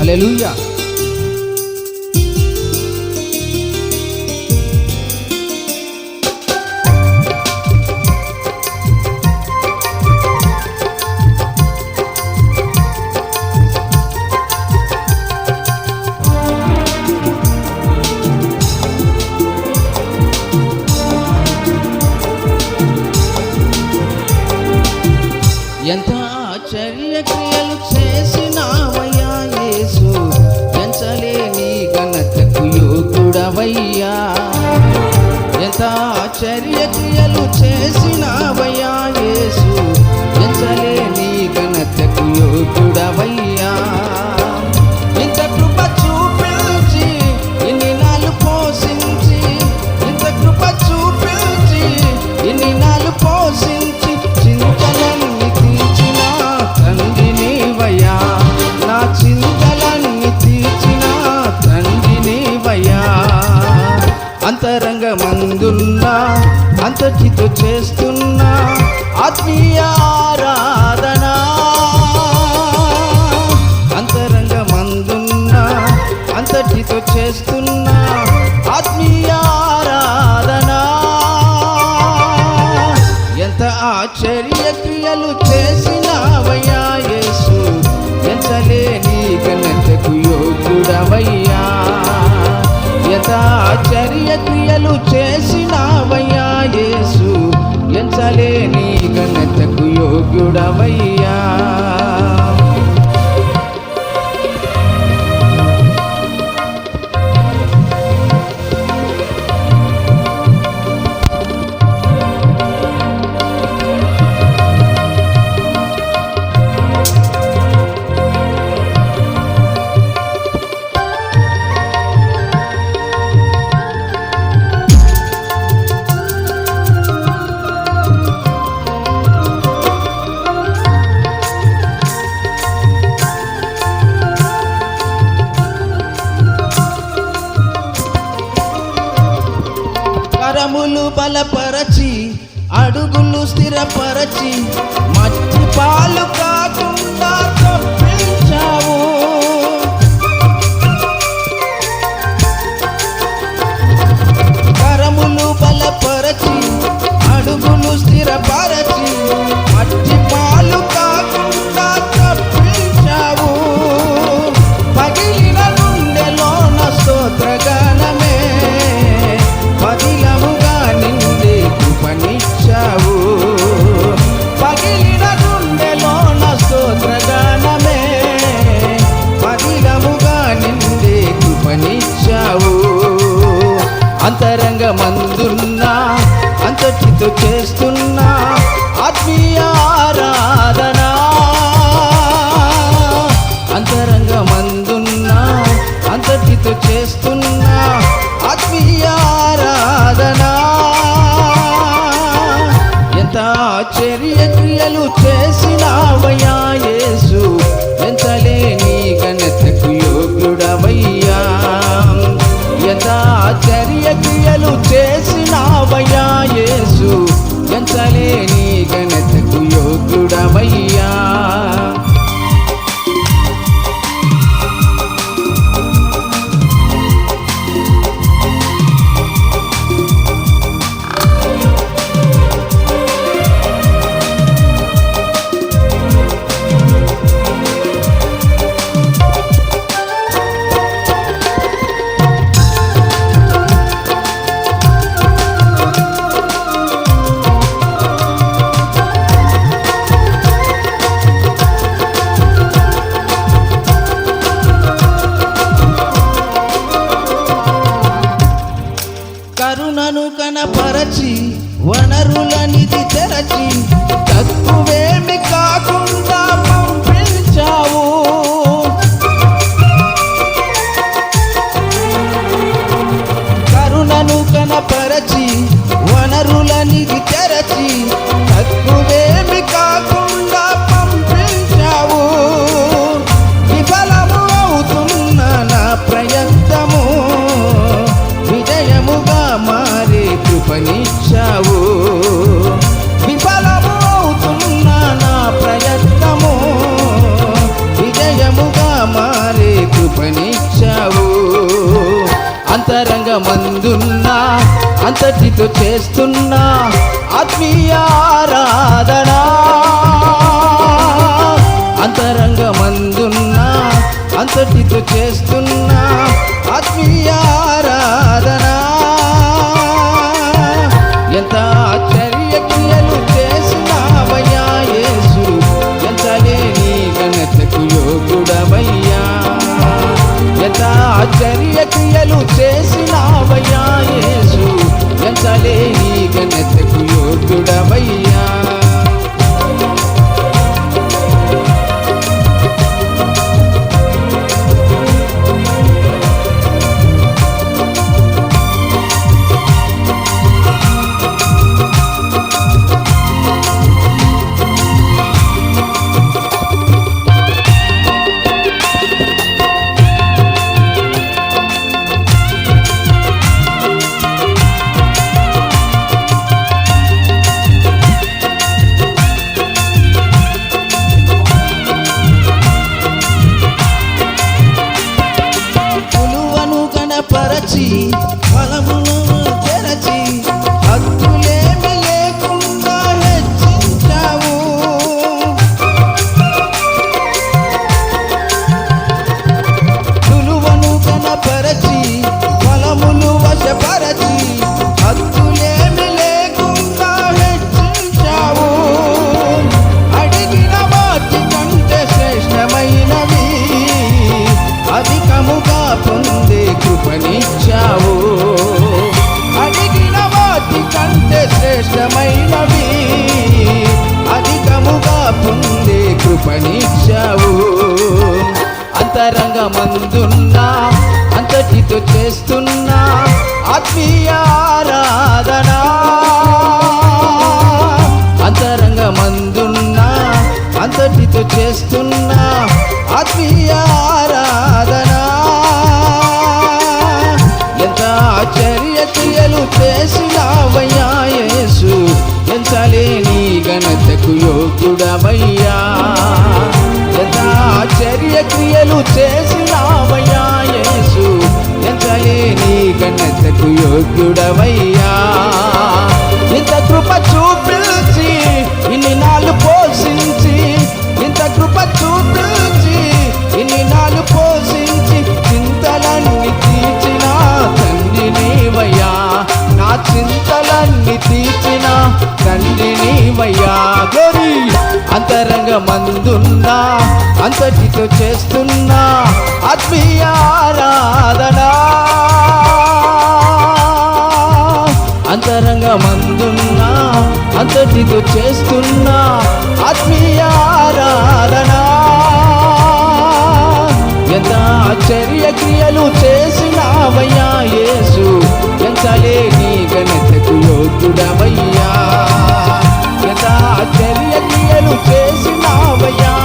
హల్లెలూయా. ఎంత ఆశ్చర్య క్రియలు చేసినావయ్యా యేసు, ఎంచలేని ఘనతకు యోగ్యుడవయ్యా. ఎంత ఆశ్చర్య క్రియలు చేసినావయ్యా యేసు, ఎంచలేని ఘనతకు యోగ్యుడవయ్యా. ఇంత కృప చూపించి ఇన్ని నాలు పోషించి, ఇంత కృప చూపించి ఇన్ని నాలు పోషించి, చింతలన్నీ తీర్చిన తండ్రి నీవయ్యా, నా చింతలన్నీ తీర్చిన తండ్రి నీవయ్యా. అంతరంగమందున్నా అంతటితో చేస్తున్నా ఆత్మీయ ఆరాధన, అంతరంగమందున్నా అంతటితో చేస్తున్నా ఆత్మీయ ఆరాధన. ఎంత ఆశ్చర్య క్రియలు చేసినావయ్యా యేసు, ఎంచలేని ఘనతకు యోగ్యుడవయ్యా. ఎంత ఆశ్చర్య క్రియలు చేసినావయ్యా యేసు, ఎంచలేని ఘనతకు యోగ్యుడవయ్యా. కరములు బలపరచి అడుగులు స్థిరపరచి, మట్టి పాలు కాకుండా తప్పించావు. కరములు బలపరచి అడుగులు స్థిరపరచి, మట్టి పాలు కాకుండా తప్పించావు. పగిలిన గుండెలోన స్తోత్రగానమే పదిలముగా నిండే కృపనిచ్చావు. పగిలిన గుండెలోన స్తోత్రగానమే పదిలముగా నిండే కృపనిచ్చావు. అంతరంగమందున్నా అంతటితో చేస్తున్నా ఆత్మీయ ఆరాధన, అంతరంగమందున్నా అంతటితో చేస్తున్నా ఆత్మీయ ఆరాధన. ఎంత ఆశ్చర్య క్రియలు చేసినావయ్యా యేసు, ఎంచలేని ఘనతకు యోగ్యుడవయ్యా. ఎంత ఆశ్చర్య క్రియలు చేసినావయ్యా యేసు, ఎంచలేని ఘనతకు యోగ్యుడవయ్యా. కరుణను కనపరచి వనరులనిధి తెరచి, తక్కువేమి కాకుండా పంపించావు. కరుణను కనపరచి వనరులనిధి తెరచి, తక్కువేమి కాకుండా పంపించావు. విఫలము అవుతున్న నా ప్రయత్నము విజయముగా మారే కృపనిచ్చావు. విఫలము అవుతున్న నా ప్రయత్నము విజయముగా మారే అంతరంగమందున్న అంతటితో చేస్తున్న ఆత్మీయ ఆరాధన. అంతరంగమందున్న అంతటితో చేస్తున్న ఆత్మీయ ఆరాధన. ఎంత ఆశ్చర్య క్రియలు చేసినావయ్యా యేసు, ఎంతలేని ఘనతకు యోగుడవయ్యా. ఎంత ఆశ్చర్య క్రియలు చేసినావయ్యా యేసు, ఎంతలేని ఘనతకు యోగుడవయ్యా. పరచి ఫలములను తెరచి హద్దులేమి లేకుండా హెచ్చించావు. సులువను కనపరచి ఫలములు వశపరచి హద్దులేమి లేకుండా హెచ్చించావు. అడిగిన వాటి కంటే శ్రేష్టమైనవి అధికముగా పొందే కృపనిచ్చావు. అడిగిన వాటి కంటే శ్రేష్టమైనవి అధికముగా పొందే కృపనిచ్చావు. అంతరంగమందున్న అంతటితో చేస్తున్న ఆత్మీయ ఆరాధన. అంతరంగమందున్న అంతటితో చేస్తున్న ఆత్మీయ ఆరాధన. ఎంత ఆశ్చర్య క్రియలు చేసినావయ్యా యేసు, ఎంతలేని ఘనతకు యోగుడవయ్యా. ఎంత ఆశ్చర్య క్రియలు చేసినావయ్యా యేసు, ఎంతలేని ఘనతకు యోగుడవయ్యా. ఇంత కృప చూపించి ఇన్ని నాళ్ళు పోషించి, ఇంత కృప చూపించి ఇన్ని నాళ్ళు పోషించి చింతలన్నీ తీర్చిన తండ్రి నీవయ్యా. నా చింతలన్నీ తీర్చిన తండ్రి నీవయ్యా. గోరి అంతరంగమందున్న అంతటితో చేస్తున్న ఆత్మీయ ఆరాధన. అంతరంగమందున్న అంతటితో చేస్తున్న ఆత్మీయ ఆరాధన. ఎంత ఆశ్చర్య క్రియలు చేసినావయ్యా యేసు, ఎంతలేని ఘనతకు యోగుడవయ్యా. ఎంత ఆశ్చర్య క్రియలు చేసినావయ్యా